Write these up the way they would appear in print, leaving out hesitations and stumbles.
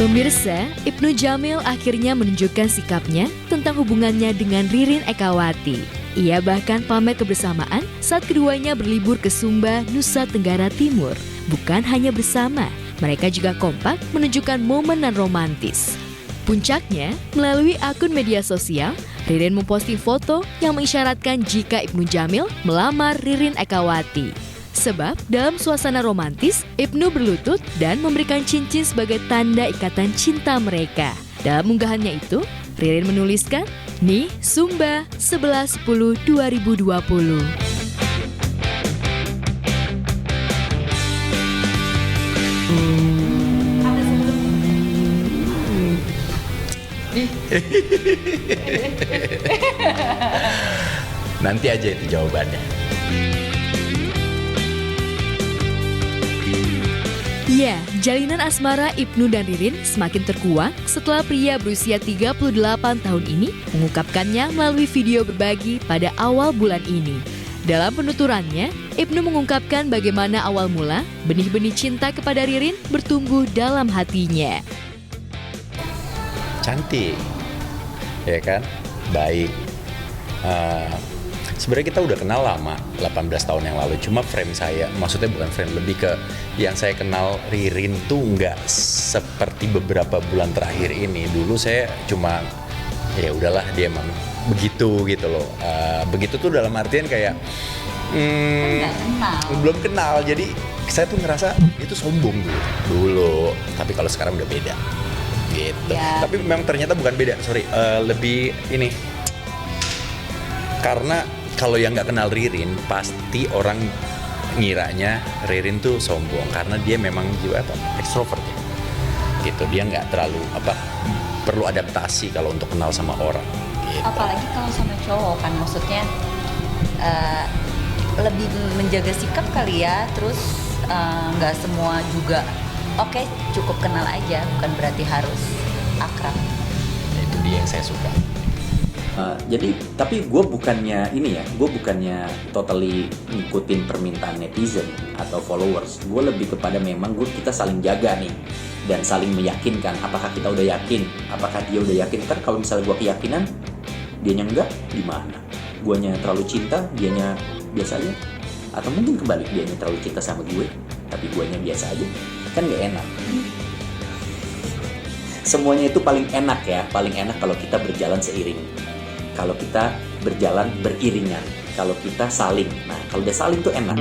Pemirsa, Ibnu Jamil akhirnya menunjukkan sikapnya tentang hubungannya dengan Ririn Ekawati. Ia bahkan pamer kebersamaan saat keduanya berlibur ke Sumba, Nusa Tenggara Timur. Bukan hanya bersama, mereka juga kompak menunjukkan momen nan romantis. Puncaknya, melalui akun media sosial, Ririn memposting foto yang mengisyaratkan jika Ibnu Jamil melamar Ririn Ekawati. Sebab dalam suasana romantis, Ibnu berlutut dan memberikan cincin sebagai tanda ikatan cinta mereka. Dalam unggahannya itu, Ririn menuliskan, "Nih Sumba 11/10/2020." Nanti aja itu jawabannya. Ya, jalinan asmara Ibnu dan Ririn semakin terkuak setelah pria berusia 38 tahun ini mengungkapkannya melalui video berbagi pada awal bulan ini. Dalam penuturannya, Ibnu mengungkapkan bagaimana awal mula benih-benih cinta kepada Ririn bertumbuh dalam hatinya. Cantik, ya kan? Baik. Sebenarnya kita udah kenal lama, 18 tahun yang lalu. Cuma frame saya, maksudnya bukan frame, lebih ke yang saya kenal Ririn tuh nggak seperti beberapa bulan terakhir ini. Dulu saya cuma, ya udahlah dia emang begitu gitu loh. Begitu tuh dalam artian kayak belum kenal. Jadi saya tuh ngerasa itu sombong dulu. Tapi kalau sekarang udah beda. Gitu. Ya. Tapi memang ternyata bukan beda, lebih ini. Karena kalau yang nggak kenal Ririn, pasti orang ngiranya Ririn tuh sombong karena dia memang jiwa ekstrovert ya. Gitu, dia nggak terlalu perlu adaptasi kalau untuk kenal sama orang. Gitu. Apalagi kalau sama cowok kan, maksudnya lebih menjaga sikap kali ya. Terus nggak semua juga oke, cukup kenal aja, bukan berarti harus akrab. Itu dia yang saya suka. Jadi, tapi gue bukannya totally ngikutin permintaan netizen atau followers. Gue lebih kepada memang kita saling jaga nih dan saling meyakinkan. Apakah kita udah yakin? Apakah dia udah yakin? Kan kalau misalnya gue keyakinan, dianya enggak, gimana? Guanya terlalu cinta, dianya biasa aja. Atau mungkin kebalik, dianya terlalu cinta sama gue, tapi guanya biasa aja. Kan gak enak. Semuanya itu paling enak kalau kita berjalan seiring. Kalau kita berjalan beriringan, kalau kita saling. Nah, kalau udah saling tuh enak.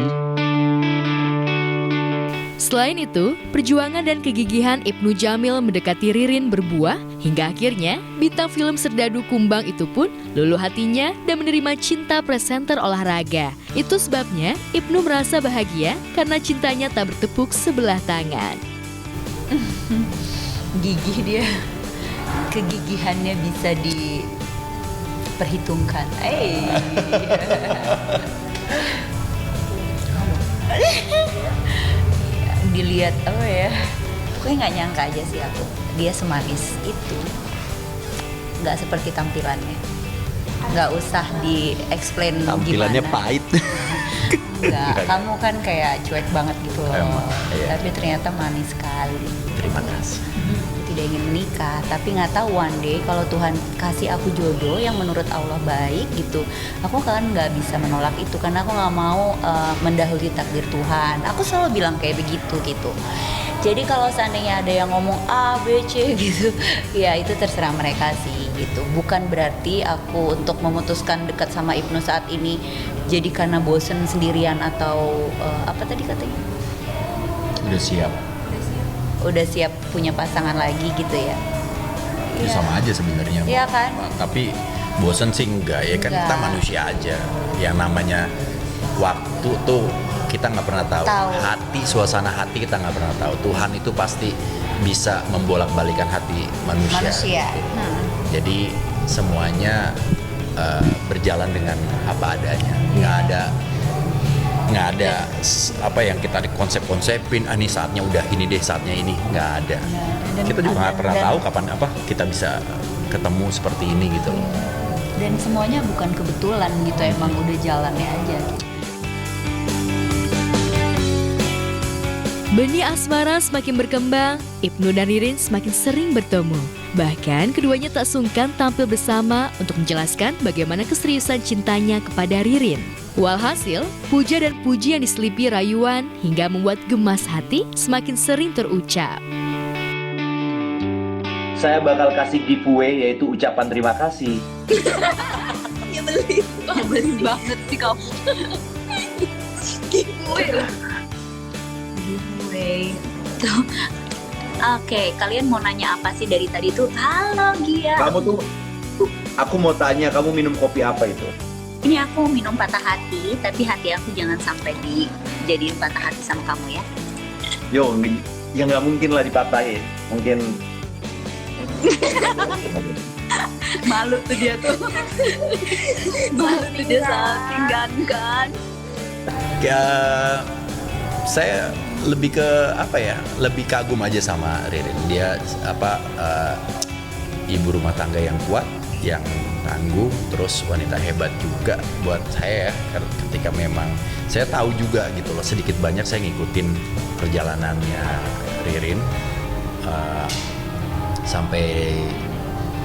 Selain itu, perjuangan dan kegigihan Ibnu Jamil mendekati Ririn berbuah hingga akhirnya bintang film Serdadu Kumbang itu pun luluh hatinya dan menerima cinta presenter olahraga. Itu sebabnya Ibnu merasa bahagia karena cintanya tak bertepuk sebelah tangan. Gigih dia, kegigihannya bisa diperhitungkan. Dilihat pokoknya nggak nyangka aja sih aku dia semanis itu. Nggak seperti tampilannya, nggak usah di-explain tampilannya gimana. Pahit. Enggak, kamu kan kayak cuek banget gitu loh. Iya. Tapi ternyata manis sekali. Terima kasih. Tidak ingin menikah, tapi nggak tahu one day kalau Tuhan kasih aku jodoh yang menurut Allah baik gitu, aku kan nggak bisa menolak itu karena aku nggak mau mendahului takdir Tuhan. Aku selalu bilang kayak begitu gitu. Jadi kalau seandainya ada yang ngomong A, B, C gitu, ya itu terserah mereka sih gitu. Bukan berarti aku untuk memutuskan dekat sama Ibnu saat ini jadi karena bosen sendirian atau apa tadi katanya? Udah siap punya pasangan lagi gitu ya. Ya sama aja sebenarnya. Iya kan? Tapi bosen sih enggak ya kan, kita manusia aja. Yang namanya waktu tuh kita nggak pernah tahu. Suasana hati kita nggak pernah tahu. Tuhan itu pasti bisa membolak-balikan hati manusia. Jadi semuanya berjalan dengan apa adanya. Nggak ada apa yang kita konsep-konsepin, ini saatnya udah ini deh, saatnya ini, nggak ada. Kita juga nggak pernah tahu kapan kita bisa ketemu seperti ini gitu loh. Dan semuanya bukan kebetulan gitu, emang udah jalannya aja gitu. Benih asmara semakin berkembang, Ibnu dan Ririn semakin sering bertemu. Bahkan keduanya tak sungkan tampil bersama untuk menjelaskan bagaimana keseriusan cintanya kepada Ririn. Walhasil, puja dan puji yang diselipi rayuan hingga membuat gemas hati semakin sering terucap. Saya bakal kasih giveaway yaitu ucapan terima kasih. Nyebelin banget sih kamu. Giveaway. Tuh. Oke, kalian mau nanya apa sih dari tadi tuh? Halo Gia. Kamu tuh, aku mau tanya, kamu minum kopi apa itu? Ini aku minum patah hati, tapi hati aku jangan sampai dijadiin patah hati sama kamu ya. Yo, ya nggak mungkin lah dipatahin. Mungkin Malu tuh dia tuh. Malu tuh dia saking kan. Ya, saya lebih ke apa ya? Lebih kagum aja sama Ririn. Dia ibu rumah tangga yang kuat, yang tangguh, terus wanita hebat juga buat saya ya. Ketika memang saya tahu juga gitu loh, sedikit banyak saya ngikutin perjalanannya Ririn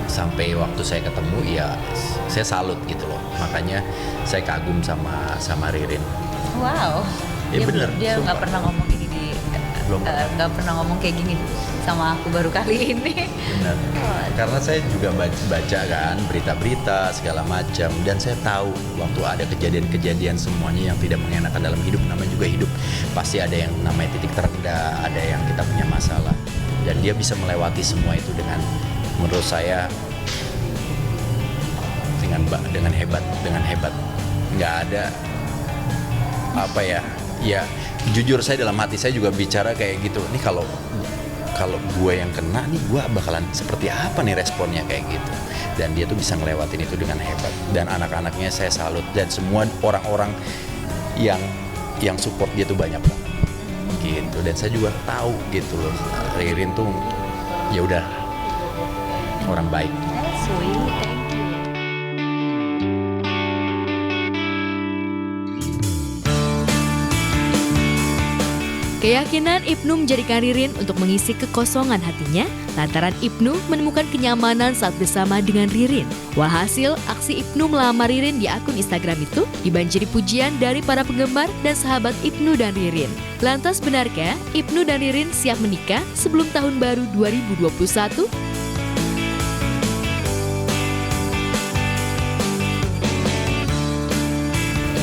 sampai waktu saya ketemu ya saya salut gitu loh. Makanya saya kagum sama Ririn. Wow. Ya bener, Dia sumpah. nggak pernah ngomong gini nggak pernah ngomong kayak gini sama aku baru kali ini. Benar. Karena saya juga baca kan berita-berita segala macam, dan saya tahu waktu ada kejadian-kejadian semuanya yang tidak mengenakan dalam hidup, namanya juga hidup, pasti ada yang namanya titik terendah, ada yang kita punya masalah, dan dia bisa melewati semua itu dengan, menurut saya, dengan hebat. Nggak ada apa ya jujur saya dalam hati saya juga bicara kayak gitu. Nih kalau gue yang kena nih, gue bakalan seperti apa nih responnya kayak gitu. Dan dia tuh bisa ngelewatin itu dengan hebat. Dan anak-anaknya saya salut, dan semua orang-orang yang support dia tuh banyak banget gitu. Dan saya juga tahu gitu loh, Ririn tuh ya udah orang baik. Sweet, thank you. Keyakinan Ibnu menjadikan Ririn untuk mengisi kekosongan hatinya lantaran Ibnu menemukan kenyamanan saat bersama dengan Ririn. Walhasil, aksi Ibnu melamar Ririn di akun Instagram itu dibanjiri pujian dari para penggemar dan sahabat Ibnu dan Ririn. Lantas benarkah Ibnu dan Ririn siap menikah sebelum tahun baru 2021?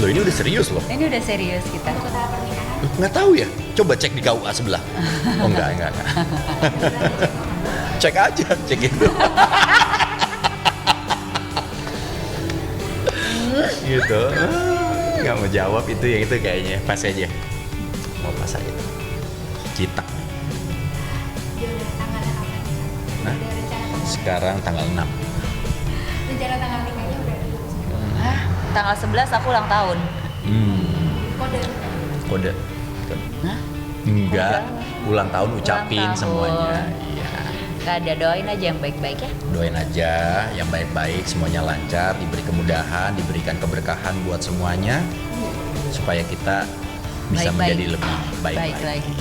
Loh, ini udah serius loh. Ini udah serius kita. Nggak tahu ya, coba cek di KUA sebelah. Oh enggak. Cek aja, cek itu. Gitu. Nggak mau jawab itu, yang itu kayaknya pas aja. Mau pas aja. Citak. Nah, sekarang tanggal 6. Rencana tanggal nikahnya udah Hah? Tanggal 11 aku ulang tahun. Kode. Hah? Enggak, ulang tahun ucapin tahun. semuanya. Iya. Gak ada, doain aja yang baik-baik ya. Doain aja yang baik-baik, semuanya lancar, diberi kemudahan, diberikan keberkahan buat semuanya, supaya kita bisa Baik-baik. menjadi lebih baik Baik lagi.